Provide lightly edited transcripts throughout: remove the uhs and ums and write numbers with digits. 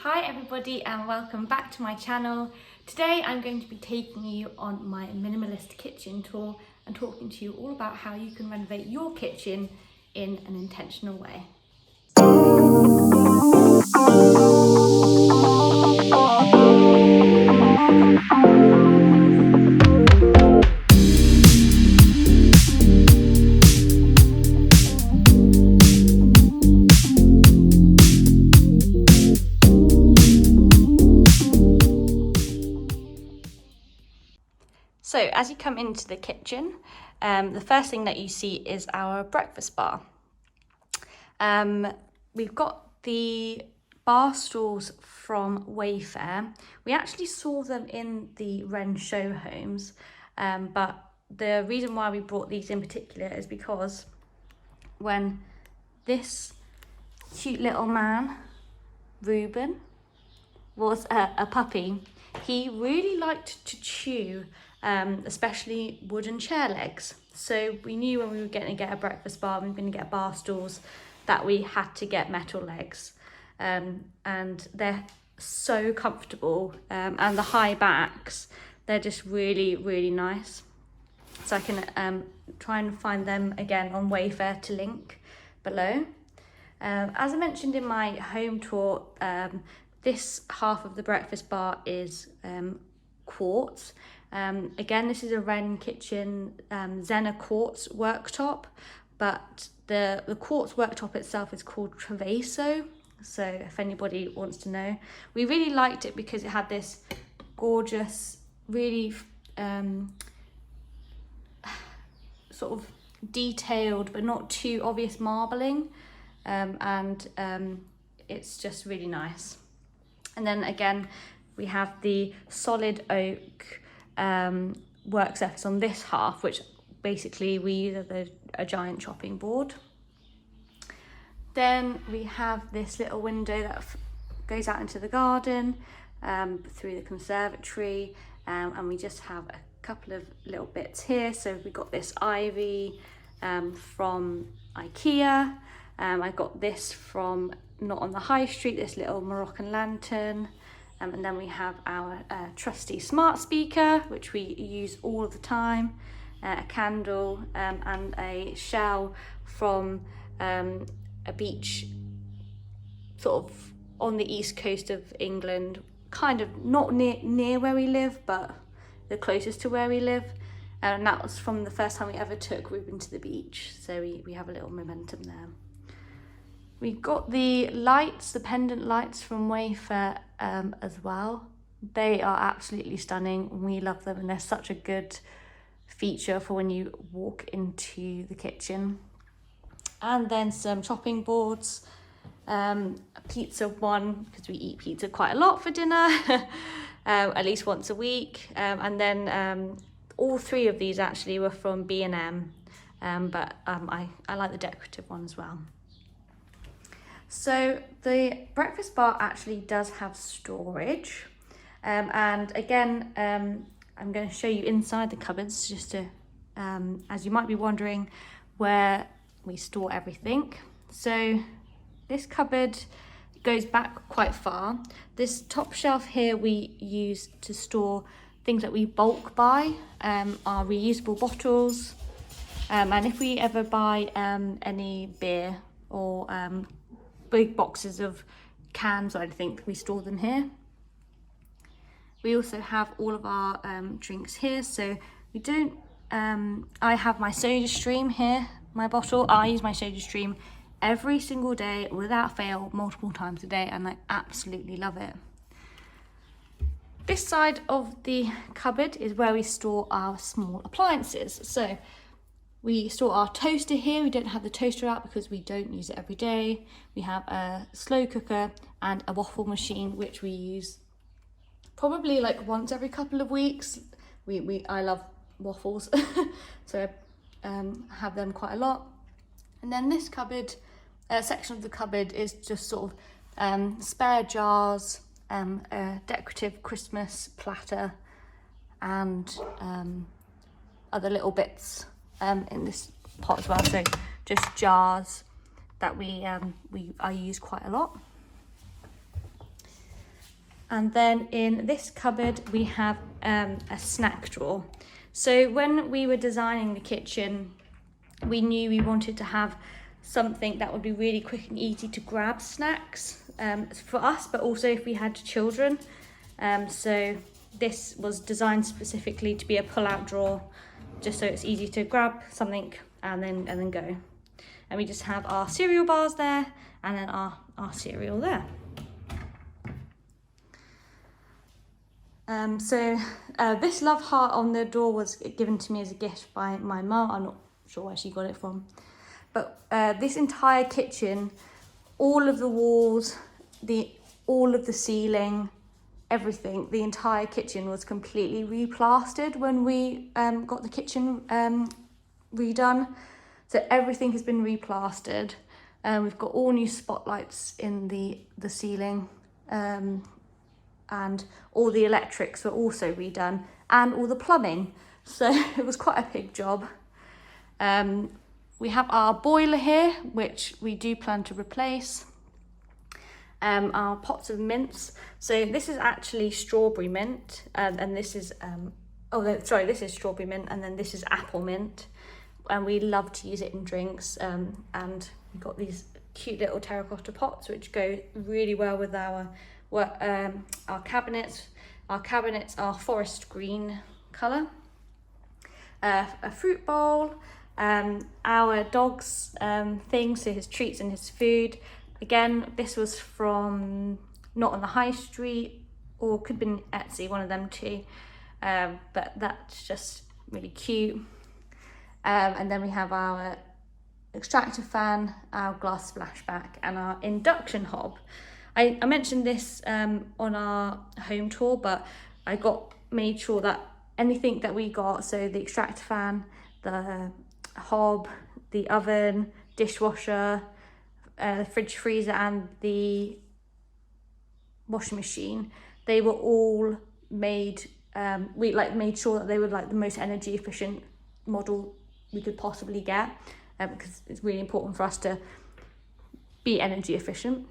Hi everybody and welcome back to my channel. Today I'm going to be taking you on my minimalist kitchen tour and talking to you all about how you can renovate your kitchen in an intentional way. So as you come into the kitchen, the first thing that you see is our breakfast bar. We've got the bar stools from Wayfair. We actually saw them in the Wren show homes, but the reason why we brought these in particular is because when this cute little man, Reuben, was a puppy, he really liked to chew especially wooden chair legs. So we knew when we were going to get a breakfast bar, we were going to get bar stools, that we had to get metal legs. And they're so comfortable, and the high backs, they're just really, really nice. So I can try and find them again on Wayfair to link below. As I mentioned in my home tour, this half of the breakfast bar is quartz. Again, this is a Wren kitchen Zena quartz worktop, but the quartz worktop itself is called Trevaso. So if anybody wants to know, we really liked it because it had this gorgeous, really sort of detailed but not too obvious marbling, and it's just really nice. And then again, we have the solid oak work surface on this half, which basically we use as a giant chopping board. Then we have this little window that goes out into the garden through the conservatory, and we just have a couple of little bits here. So we got this ivy from IKEA. I got this from Not on the High Street, this little Moroccan lantern. And then we have our trusty smart speaker, which we use all of the time, a candle, and a shell from a beach sort of on the east coast of England, kind of not near where we live, but the closest to where we live. And that was from the first time we ever took Reuben to the beach. So we have a little momentum there. We got the lights, the pendant lights from Wayfair as well. They are absolutely stunning. We love them, and they're such a good feature for when you walk into the kitchen. And then some chopping boards, a pizza one, because we eat pizza quite a lot for dinner, at least once a week. And then all three of these actually were from B&M, but I like the decorative one as well. So the breakfast bar actually does have storage, and again, I'm going to show you inside the cupboards just to, as you might be wondering, where we store everything. So this cupboard goes back quite far. This top shelf here we use to store things that we bulk buy, our reusable bottles, and if we ever buy any beer or big boxes of cans, I think we store them here. We also have all of our drinks here, so we don't, I have my soda stream here, my bottle. I use my soda stream every single day without fail, multiple times a day, and I absolutely love it. This side of the cupboard is where we store our small appliances. So we store our toaster here. We don't have the toaster out because we don't use it every day. We have a slow cooker and a waffle machine, which we use probably like once every couple of weeks. I love waffles, so have them quite a lot. And then this cupboard, section of the cupboard is just sort of spare jars, a decorative Christmas platter, and other little bits in this pot as well. So just jars that I use quite a lot. And then in this cupboard, we have a snack drawer. So when we were designing the kitchen, we knew we wanted to have something that would be really quick and easy to grab snacks for us, but also if we had children. So this was designed specifically to be a pull-out drawer, just so it's easy to grab something and then go. And we just have our cereal bars there, and then our cereal there. This love heart on the door was given to me as a gift by my mum. I'm not sure where she got it from. But this entire kitchen, all of the walls, all of the ceiling, everything, the entire kitchen was completely replastered when we got the kitchen redone. So everything has been replastered. We've got all new spotlights in the ceiling, and all the electrics were also redone, and all the plumbing. So it was quite a big job. We have our boiler here, which we do plan to replace. Our pots of mints. So this is actually strawberry mint, and this is this is strawberry mint, and then this is apple mint. And we love to use it in drinks. And we've got these cute little terracotta pots, which go really well with our cabinets. Our cabinets are forest green colour. A fruit bowl. Our dog's thing, so his treats and his food. Again, this was from not on the high street, or could have been Etsy, one of them two. But that's just really cute. And then we have our extractor fan, our glass splashback, and our induction hob. I mentioned this on our home tour, but I made sure that anything that we got, so the extractor fan, the hob, the oven, dishwasher, the fridge freezer, and the washing machine, they were all made, we made sure that they were the most energy efficient model we could possibly get, because it's really important for us to be energy efficient.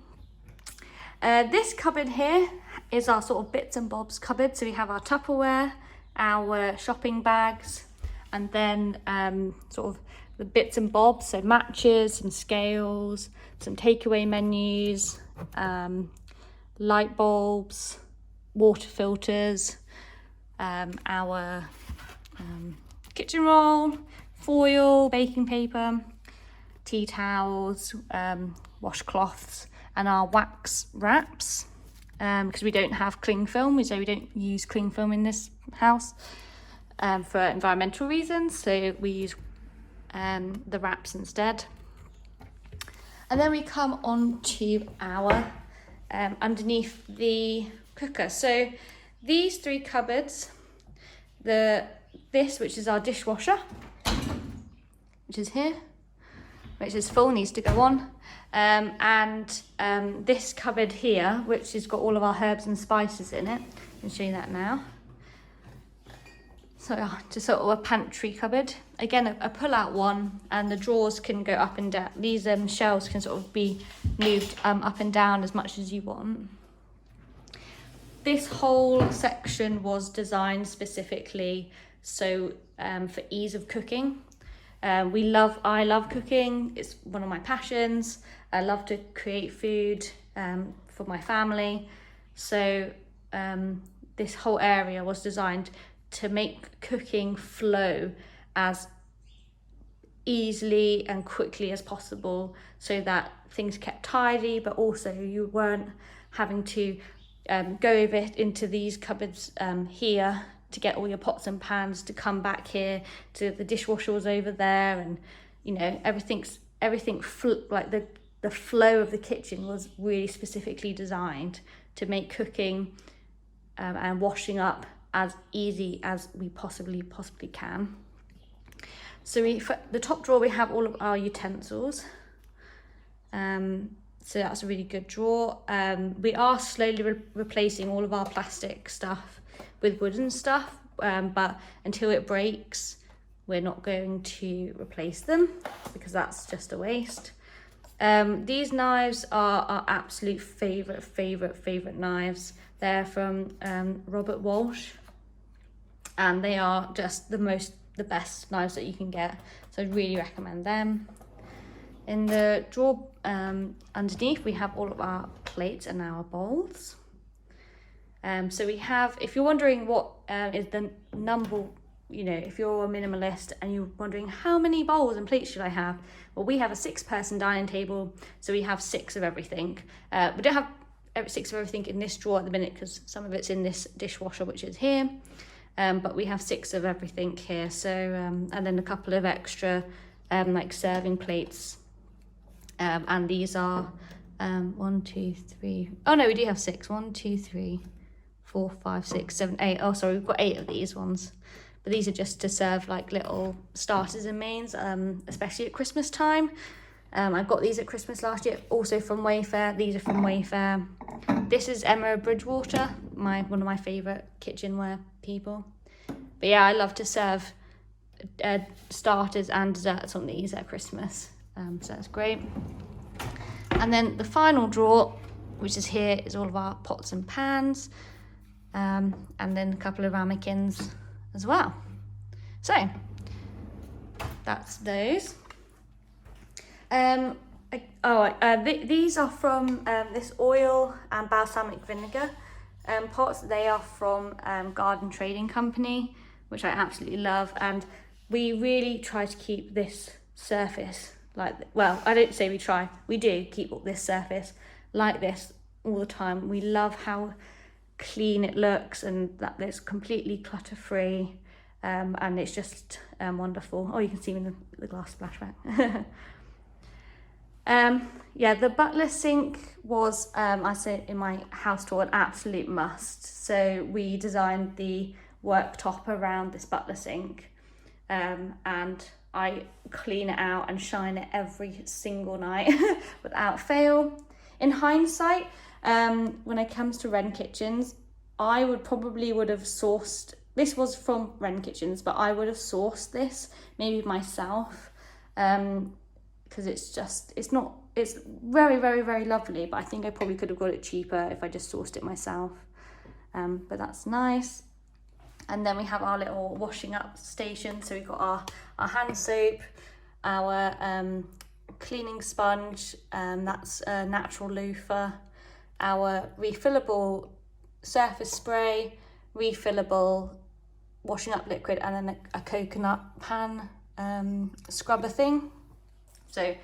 This cupboard here is our sort of bits and bobs cupboard. So we have our Tupperware, our shopping bags, and then sort of the bits and bobs, so matches, some scales, some takeaway menus, light bulbs, water filters, our kitchen roll, foil, baking paper, tea towels, washcloths, and our wax wraps, because we don't have cling film, so we don't use cling film in this house for environmental reasons, so we use the wraps instead. And then we come on to our underneath the cooker. So these three cupboards, this which is our dishwasher, which is here, which is full, needs to go on, and this cupboard here, which has got all of our herbs and spices in it. I can show you that now. So just sort of a pantry cupboard. Again, a pull-out one, and the drawers can go up and down. These shelves can sort of be moved up and down as much as you want. This whole section was designed specifically so for ease of cooking. I love cooking. It's one of my passions. I love to create food for my family. So this whole area was designed to make cooking flow as easily and quickly as possible, so that things kept tidy, but also you weren't having to go over into these cupboards here to get all your pots and pans to come back here to the dishwasher was over there, and everything the flow of the kitchen was really specifically designed to make cooking and washing up as easy as we possibly can. So for the top drawer, we have all of our utensils. So that's a really good drawer. We are slowly replacing all of our plastic stuff with wooden stuff, but until it breaks, we're not going to replace them because that's just a waste. These knives are our absolute favorite knives. They're from Robert Walsh, and they are just the best knives that you can get. So I really recommend them. In the drawer underneath, we have all of our plates and our bowls. So we have, if you're wondering what is the number, you know, if you're a minimalist and you're wondering how many bowls and plates should I have, well, we have a 6-person dining table, so we have 6 of everything. We don't have 6 of everything in this drawer at the minute because some of it's in this dishwasher, which is here, but we have 6 of everything here. So and then a couple of extra like serving plates, and these are 1, 2, 3. Oh no, we do have 6. 1, 2, 3, 4, 5, 6, 7, 8. Oh sorry, we've got 8 of these ones. But these are just to serve like little starters and mains, especially at Christmas time. I got these at Christmas last year, also from Wayfair. These are from Wayfair. This is Emma Bridgewater, one of my favourite kitchenware people. But yeah, I love to serve starters and desserts on these at Christmas, so that's great. And then the final drawer, which is here, is all of our pots and pans, and then a couple of ramekins as well. So that's those. These are from this oil and balsamic vinegar pots. They are from Garden Trading Company, which I absolutely love, and we really try to keep this surface like, well, I don't say we try, we do keep this surface like this all the time. We love how clean it looks and that it's completely clutter free, and it's just wonderful. Oh, you can see me in the glass splashback. Yeah, the Butler Sink was, I say in my house tour, an absolute must. So we designed the worktop around this Butler Sink, and I clean it out and shine it every single night without fail. In hindsight, when it comes to Wren Kitchens, I would have sourced, this was from Wren Kitchens, but I would have sourced this maybe myself, because it's very lovely, but I think I probably could have got it cheaper if I just sourced it myself. But that's nice. And then we have our little washing up station. So we've got our hand soap, our cleaning sponge, that's a natural loofah, our refillable surface spray, refillable washing up liquid, and then a coconut pan scrubber thing. So,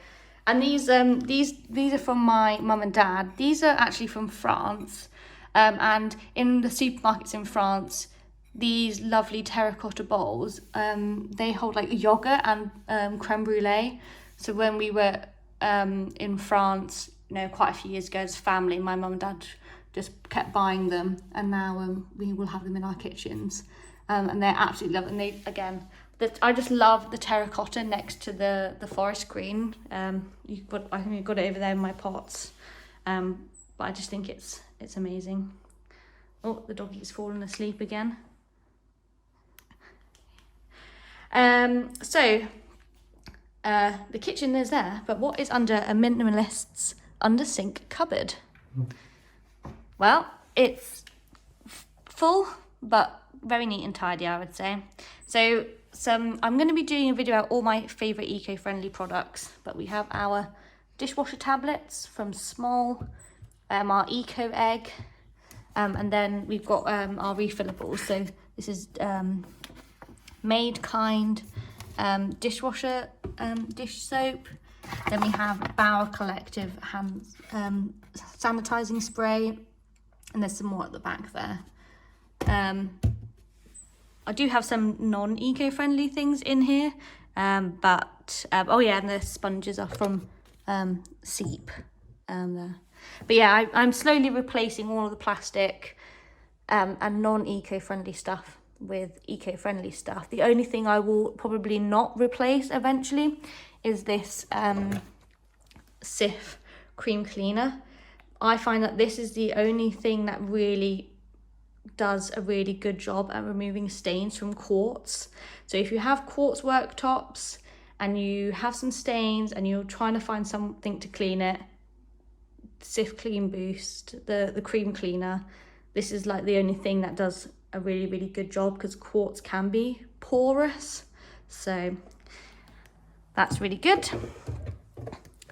and these are from my mum and dad. These are actually from France, and in the supermarkets in France, these lovely terracotta bowls, they hold like yogurt and creme brulee. So when we were in France, quite a few years ago as a family, my mum and dad just kept buying them, and now we will have them in our kitchens, and they're absolutely lovely. And I just love the terracotta next to the forest green. I think you've got it over there in my pots, but I just think it's amazing. Oh, the doggy's fallen asleep again. So the kitchen is there, but what is under a minimalist's under sink cupboard? Well, it's full, but very neat and tidy, I would say. So I'm going to be doing a video about all my favourite eco-friendly products, but we have our dishwasher tablets from Small, our eco egg, and then we've got our refillables. So this is Made Kind dishwasher dish soap. Then we have Bauer Collective hand sanitizing spray, and there's some more at the back there. I do have some non-eco-friendly things in here, but oh yeah, and the sponges are from Seep there. But yeah, I'm slowly replacing all of the plastic and non-eco-friendly stuff with eco-friendly stuff. The only thing I will probably not replace eventually is this Cif cream cleaner. I find that this is the only thing that really does a really good job at removing stains from quartz. So if you have quartz worktops and you have some stains and you're trying to find something to clean it, Cif Clean Boost, the cream cleaner, this is like the only thing that does a really, really good job, because quartz can be porous. So that's really good.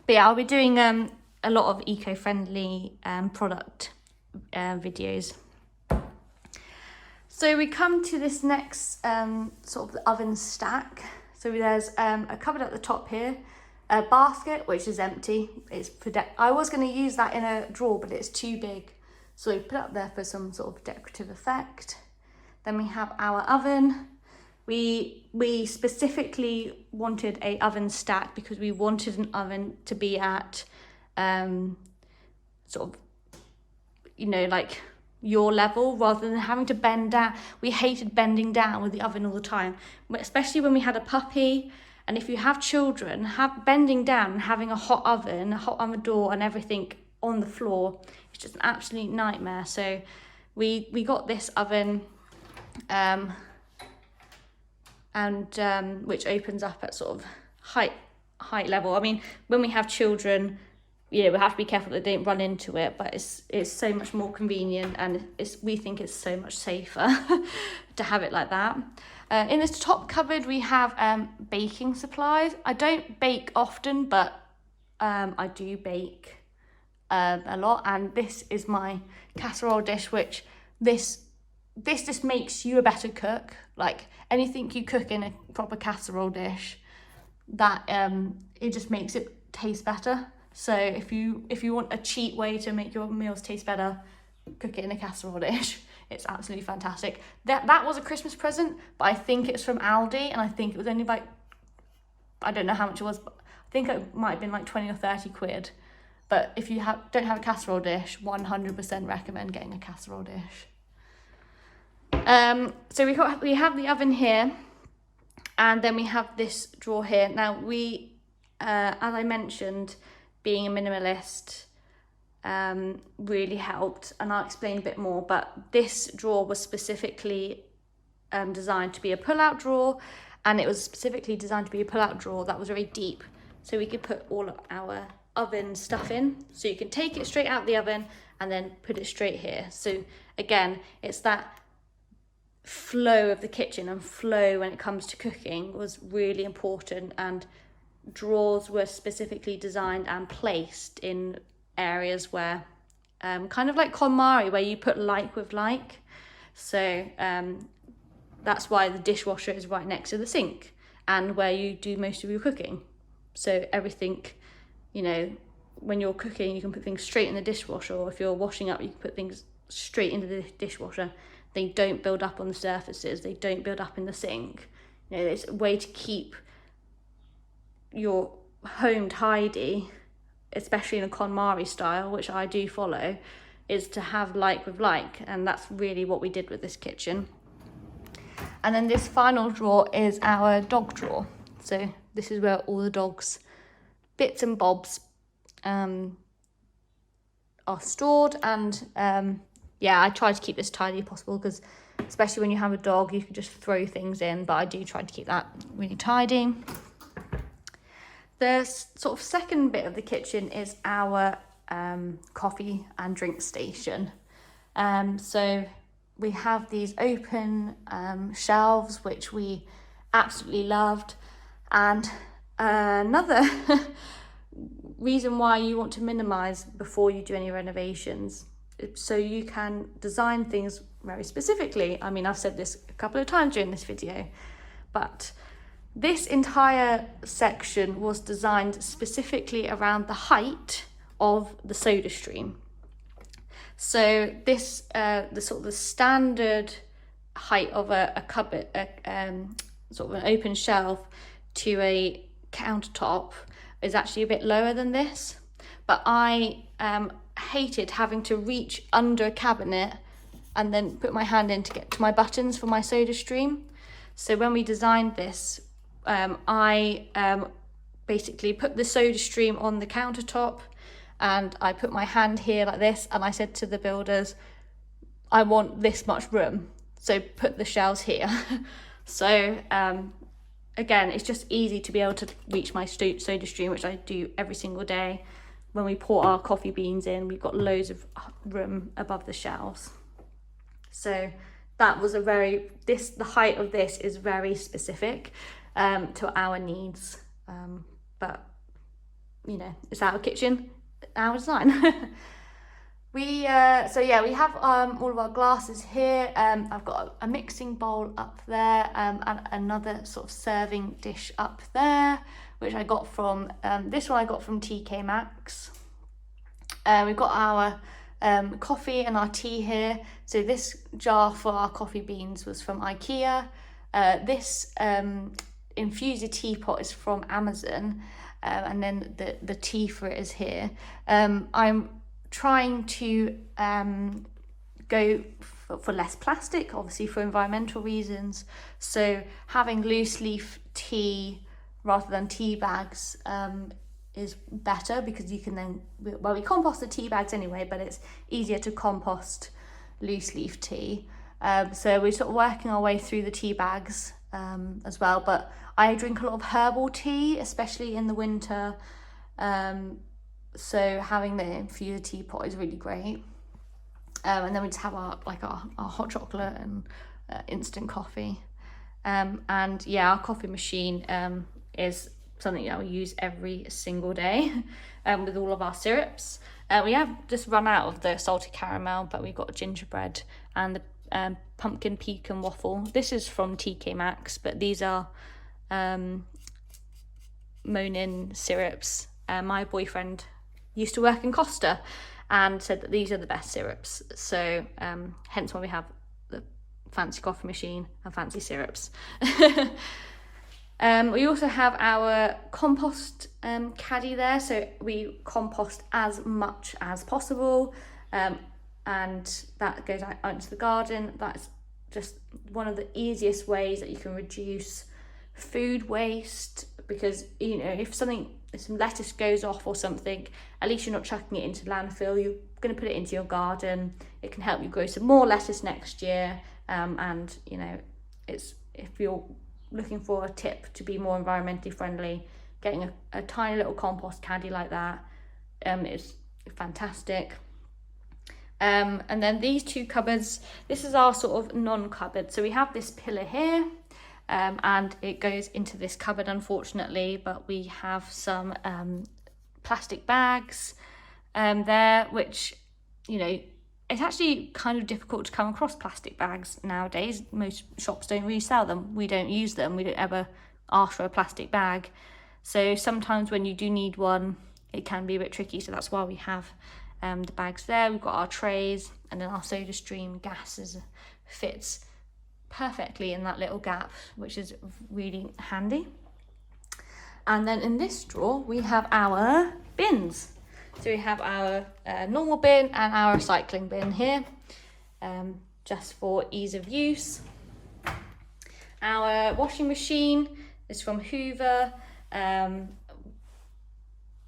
But yeah, I'll be doing a lot of eco-friendly product videos. So we come to this next sort of the oven stack. So there's a cupboard at the top here, a basket which is empty. It's I was going to use that in a drawer, but it's too big, so we put it up there for some sort of decorative effect. Then we have our oven. We specifically wanted a oven stack because we wanted an oven to be at sort of, you know, like your level, rather than having to bend down. We hated bending down with the oven all the time, especially when we had a puppy. And if you have children, bending down and having a hot oven door and everything on the floor, it's just an absolute nightmare. So we got this oven, which opens up at sort of height level. I mean, when we have children, you know, we have to be careful that they don't run into it, but it's so much more convenient, and we think it's so much safer to have it like that. In this top cupboard, we have baking supplies. I don't bake often, but I do bake a lot. And this is my casserole dish, which this just makes you a better cook. Like anything you cook in a proper casserole dish, that it just makes it taste better. So if you want a cheap way to make your meals taste better, cook it in a casserole dish. It's absolutely fantastic. That was a Christmas present, but I think it's from Aldi, and I think it was only like, I don't know how much it was, but I think it might have been like 20 or 30 quid. But if you don't have a casserole dish, 100% recommend getting a casserole dish. So we have the oven here, and then we have this drawer here. Now as I mentioned, being a minimalist really helped, and I'll explain a bit more, but this drawer was specifically designed to be a pull-out drawer, and it was specifically designed to be a pull-out drawer that was very deep, so we could put all of our oven stuff in. So you can take it straight out of the oven and then put it straight here. So again, it's that flow of the kitchen, and flow when it comes to cooking was really important, and drawers were specifically designed and placed in areas where kind of like KonMari, where you put like with like. So that's why the dishwasher is right next to the sink, and where you do most of your cooking. So everything, you know, when you're cooking, you can put things straight in the dishwasher, or if you're washing up, you can put things straight into the dishwasher. They don't build up on the surfaces, they don't build up in the sink. You know, it's a way to keep your home tidy, especially in a KonMari style, which I do follow, is to have like with like, and that's really what we did with this kitchen. And then this final drawer is our dog drawer. So this is where all the dogs' bits and bobs are stored, and yeah, I try to keep this tidy as possible, because especially when you have a dog, you can just throw things in, but I do try to keep that really tidy. The sort of second bit of the kitchen is our coffee and drink station. So we have these open shelves, which we absolutely loved. And another reason why you want to minimize before you do any renovations, so you can design things very specifically. I mean, I've said this a couple of times during this video, but this entire section was designed specifically around the height of the soda stream. So this, the sort of the standard height of a cupboard, sort of an open shelf to a countertop is actually a bit lower than this. But I hated having to reach under a cabinet and then put my hand in to get to my buttons for my soda stream. So when we designed this, I basically put the soda stream on the countertop, and I put my hand here like this, and I said to the builders, I want this much room, so put the shelves here. So again, it's just easy to be able to reach my soda stream, which I do every single day. When we pour our coffee beans in, we've got loads of room above the shelves. So that was the height of this is very specific to our needs. But, you know, it's our kitchen, our design. We have all of our glasses here. I've got a mixing bowl up there, and another sort of serving dish up there, which I got from, this one I got from TK Maxx. We've got our coffee and our tea here. So this jar for our coffee beans was from IKEA. This infuser teapot is from Amazon, and then the tea for it is here. I'm trying to go for less plastic, obviously for environmental reasons. So having loose leaf tea rather than tea bags is better, because you can then, well, we compost the tea bags anyway, but it's easier to compost loose leaf tea. So we're sort of working our way through the tea bags as well. But I drink a lot of herbal tea, especially in the winter. So having the infuser teapot is really great. And then we just have our hot chocolate and instant coffee. And yeah, our coffee machine is something that we use every single day with all of our syrups. We have just run out of the salted caramel, but we've got gingerbread and the pumpkin pecan waffle. This is from TK Maxx, but these are Monin syrups. My boyfriend used to work in Costa and said that these are the best syrups. So hence why we have the fancy coffee machine and fancy syrups. We also have our compost caddy there, so we compost as much as possible, and that goes out into the garden. That's just one of the easiest ways that you can reduce food waste, because, you know, if some lettuce goes off or something, at least you're not chucking it into landfill. You're going to put it into your garden. It can help you grow some more lettuce next year, and, you know, if you're looking for a tip to be more environmentally friendly, getting a tiny little compost caddy like that is fantastic. And then these two cupboards, this is our sort of non-cupboard. So we have this pillar here, and it goes into this cupboard, unfortunately, but we have some plastic bags there, which, you know, it's actually kind of difficult to come across plastic bags nowadays. Most shops don't really sell them. We don't use them. We don't ever ask for a plastic bag. So sometimes when you do need one, it can be a bit tricky. So that's why we have the bags there. We've got our trays, and then our soda stream gases fits perfectly in that little gap, which is really handy. And then in this drawer, we have our bins. So we have our normal bin and our recycling bin here, just for ease of use. Our washing machine is from Hoover. Yeah,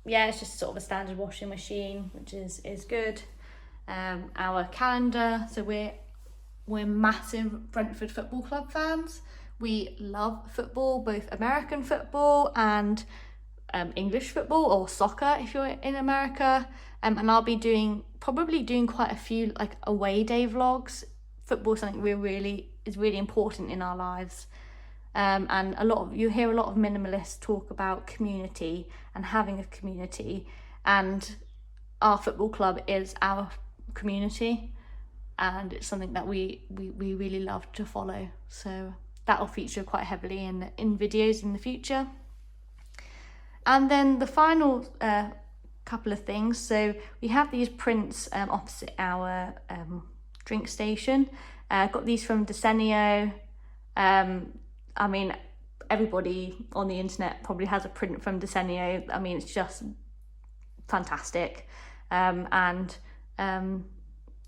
it's just sort of a standard washing machine, which is good. Our calendar, so we're massive Brentford Football Club fans. We love football, both American football and English football, or soccer if you're in America, and I'll be probably doing quite a few like away day vlogs. Football is something is really important in our lives, and you hear a lot of minimalists talk about community and having a community, and our football club is our community, and it's something that we really love to follow. So that will feature quite heavily in videos in the future. And then the final couple of things, so we have these prints opposite our drink station. Got these from Decenio. I mean, everybody on the internet probably has a print from Decenio. I mean, it's just fantastic.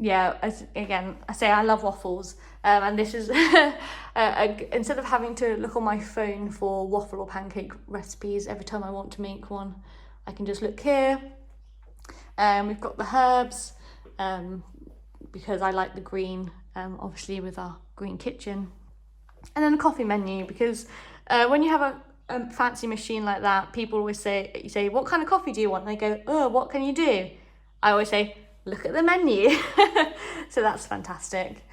Yeah, again, I say I love waffles, and this is instead of having to look on my phone for waffle or pancake recipes every time I want to make one, I can just look here. We've got the herbs, because I like the green, obviously with our green kitchen, and then the coffee menu, because When you have a fancy machine like that, people always say, you say, what kind of coffee do you want? And they go, oh, what can you do? I always say, look at the menu. So that's fantastic.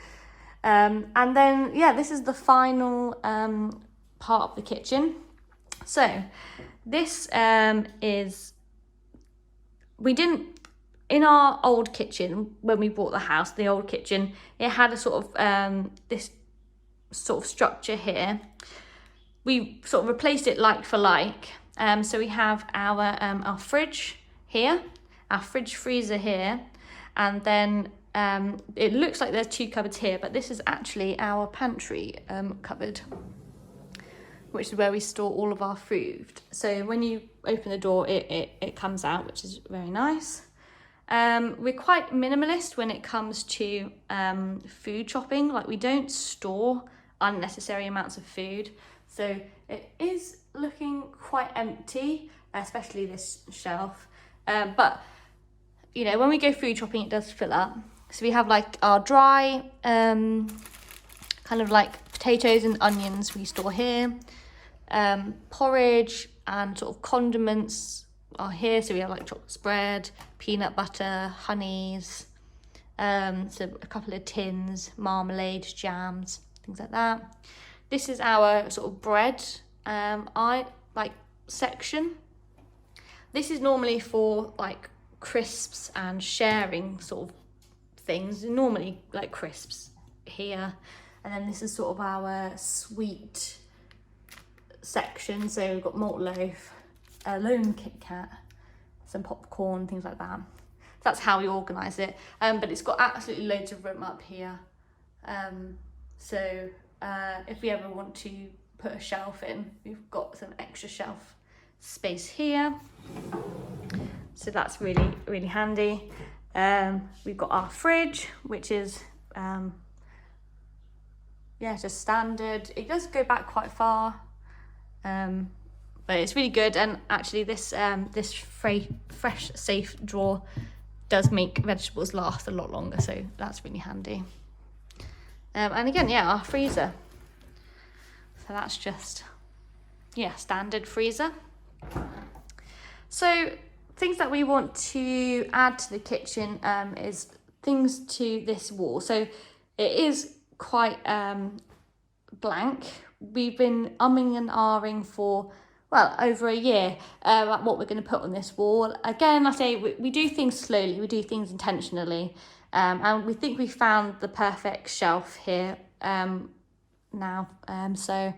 And then, yeah, this is the final part of the kitchen. So this is, we didn't, in our old kitchen, when we bought the house, the old kitchen, it had a sort of, this sort of structure here. We sort of replaced it like for like. So we have our fridge here, our fridge freezer here, and then it looks like there's 2 cupboards here, but this is actually our pantry cupboard, which is where we store all of our food. So when you open the door, it comes out, which is very nice. We're quite minimalist when it comes to food shopping. Like, we don't store unnecessary amounts of food. So it is looking quite empty, especially this shelf. But, you know, when we go food shopping, it does fill up. So we have like our dry, kind of like potatoes and onions we store here. Porridge and sort of condiments are here. So we have like chocolate spread, peanut butter, honeys, so a couple of tins, marmalade, jams, things like that. This is our sort of bread section. This is normally for like crisps and sharing sort of things, normally like crisps here. And then this is sort of our sweet section. So we've got malt loaf, a lone Kit Kat, some popcorn, things like that. That's how we organise it. But it's got absolutely loads of room up here. So if we ever want to put a shelf in, we've got some extra shelf space here. So that's really, really handy. We've got our fridge, which is, just standard. It does go back quite far, but it's really good. And actually this fresh safe drawer does make vegetables last a lot longer, so that's really handy. And again, our freezer. So that's just, standard freezer. So things that we want to add to the kitchen is things to this wall. So it is quite blank. We've been umming and ahhing for, over a year at what we're going to put on this wall. Again, I say we do things slowly, we do things intentionally. And we think we found the perfect shelf here now. So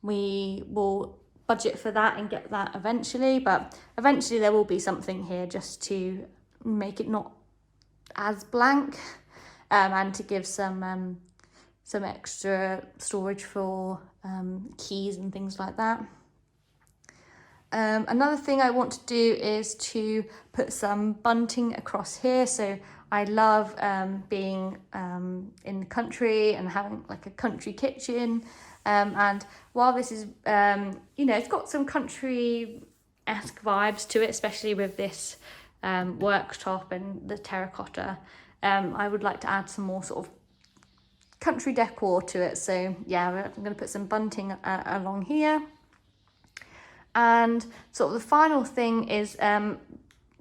we will budget for that and get that eventually. But eventually there will be something here just to make it not as blank, and to give some extra storage for keys and things like that. Another thing I want to do is to put some bunting across here. So I love being in the country and having like a country kitchen. And while this is, it's got some country-esque vibes to it, especially with this worktop and the terracotta, I would like to add some more sort of country decor to it. So I'm going to put some bunting along here. And sort of the final thing is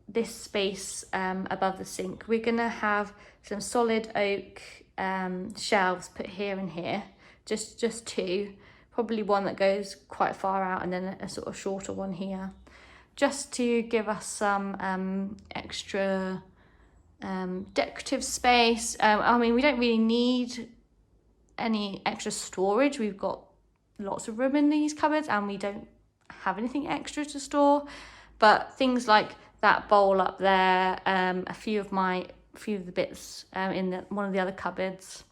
this space above the sink. We're going to have some solid oak shelves put here and here, just 2, probably one that goes quite far out and then a sort of shorter one here, just to give us some extra decorative space. We don't really need any extra storage. We've got lots of room in these cupboards and we don't have anything extra to store, but things like that bowl up there, a few of the bits in one of the other cupboards,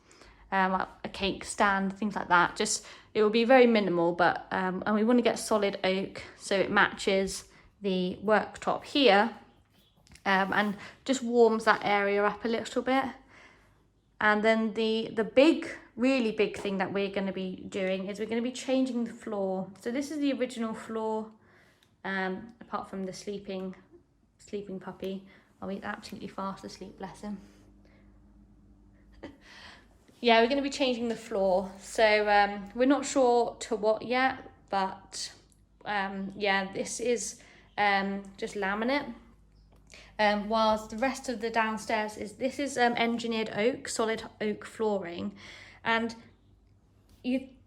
a cake stand, things like that. Just, it will be very minimal, but and we want to get solid oak so it matches the worktop here, and just warms that area up a little bit. And then the really big thing that we're going to be doing is we're going to be changing the floor. So this is the original floor, apart from the sleeping puppy. Oh, he's absolutely fast asleep, bless him. We're going to be changing the floor. So we're not sure to what yet. but yeah, this is just laminate. Whilst the rest of the downstairs this is engineered oak, solid oak flooring, and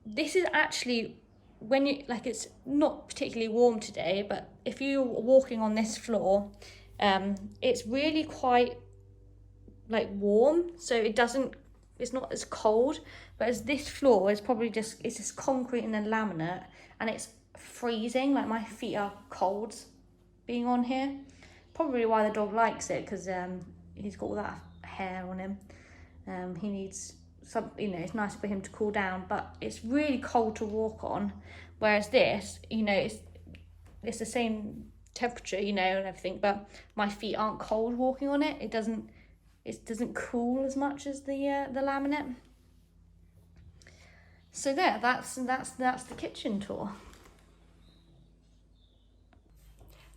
this is actually, when you like, it's not particularly warm today, but if you're walking on this floor, it's really quite like warm, so it's not as cold. But as this floor is probably it's just concrete and then laminate, and it's freezing. Like, my feet are cold being on here. Probably why the dog likes it, because he's got all that hair on him. He needs some, it's nice for him to cool down, but it's really cold to walk on. Whereas this, it's the same temperature, and everything, but my feet aren't cold walking on it. It doesn't cool as much as the laminate. So there, that's the kitchen tour.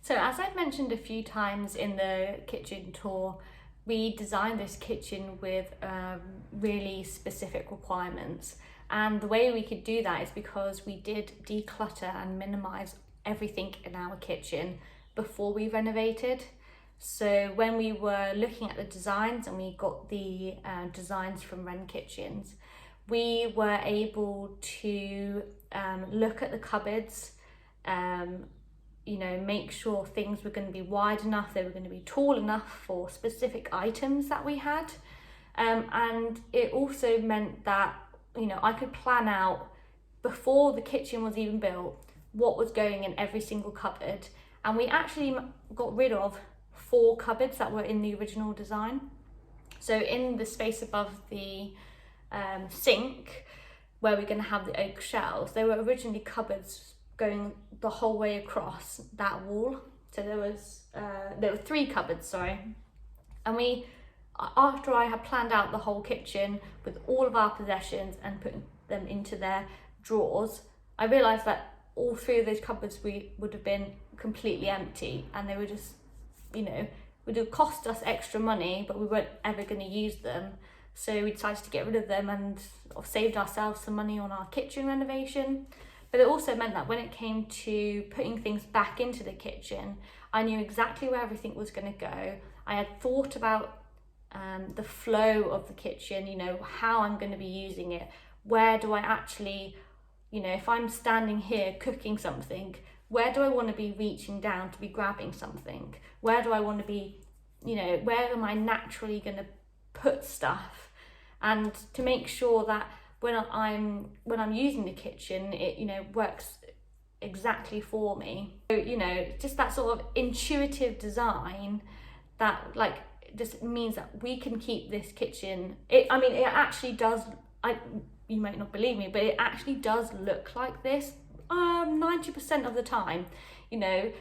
So as I've mentioned a few times in the kitchen tour, we designed this kitchen with really specific requirements. And the way we could do that is because we did declutter and minimize everything in our kitchen before we renovated. So when we were looking at the designs, and we got the designs from Ren Kitchens, we were able to look at the cupboards, make sure things were going to be wide enough, they were going to be tall enough for specific items that we had. And it also meant that, I could plan out, before the kitchen was even built, what was going in every single cupboard. And we actually got rid of 4 cupboards that were in the original design. So in the space above the sink, where we're going to have the oak shelves, they were originally cupboards going the whole way across that wall. So there were 3 cupboards, sorry. And after I had planned out the whole kitchen with all of our possessions and put them into their drawers, I realised that all 3 of those cupboards would have been completely empty, and they were just, would have cost us extra money, but we weren't ever going to use them. So we decided to get rid of them and saved ourselves some money on our kitchen renovation. But it also meant that when it came to putting things back into the kitchen, I knew exactly where everything was going to go. I had thought about the flow of the kitchen, how I'm going to be using it. Where do I actually, if I'm standing here cooking something, where do I want to be reaching down to be grabbing something? Where do I want to be, where am I naturally going to put stuff? And to make sure that when I'm using the kitchen, it works exactly for me. So, just that sort of intuitive design that just means that we can keep this kitchen. It actually does. You might not believe me, but it actually does look like this 90% of the time. The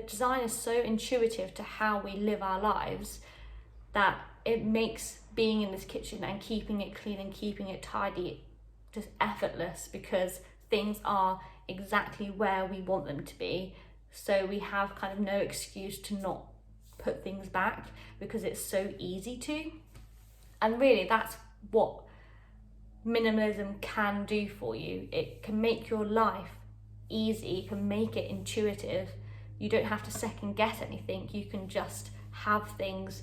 design is so intuitive to how we live our lives that it makes being in this kitchen and keeping it clean and keeping it tidy just effortless, because things are exactly where we want them to be. So we have kind of no excuse to not put things back, because it's so easy to. And really, that's what minimalism can do for you. It can make your life easy, it can make it intuitive. You don't have to second guess anything. You can just have things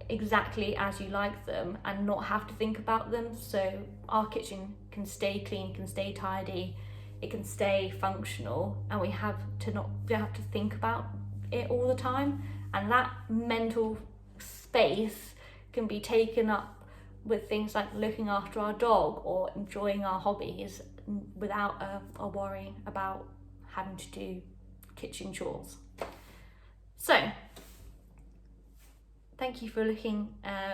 exactly as you like them and not have to think about them. So our kitchen can stay clean, can stay tidy, it can stay functional, and we don't have to think about it all the time. And that mental space can be taken up with things like looking after our dog or enjoying our hobbies without a worry about having to do kitchen chores. So thank you for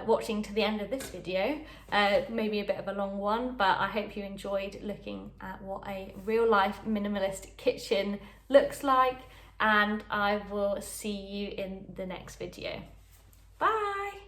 watching to the end of this video. Maybe a bit of a long one, but I hope you enjoyed looking at what a real life minimalist kitchen looks like, and I will see you in the next video. Bye!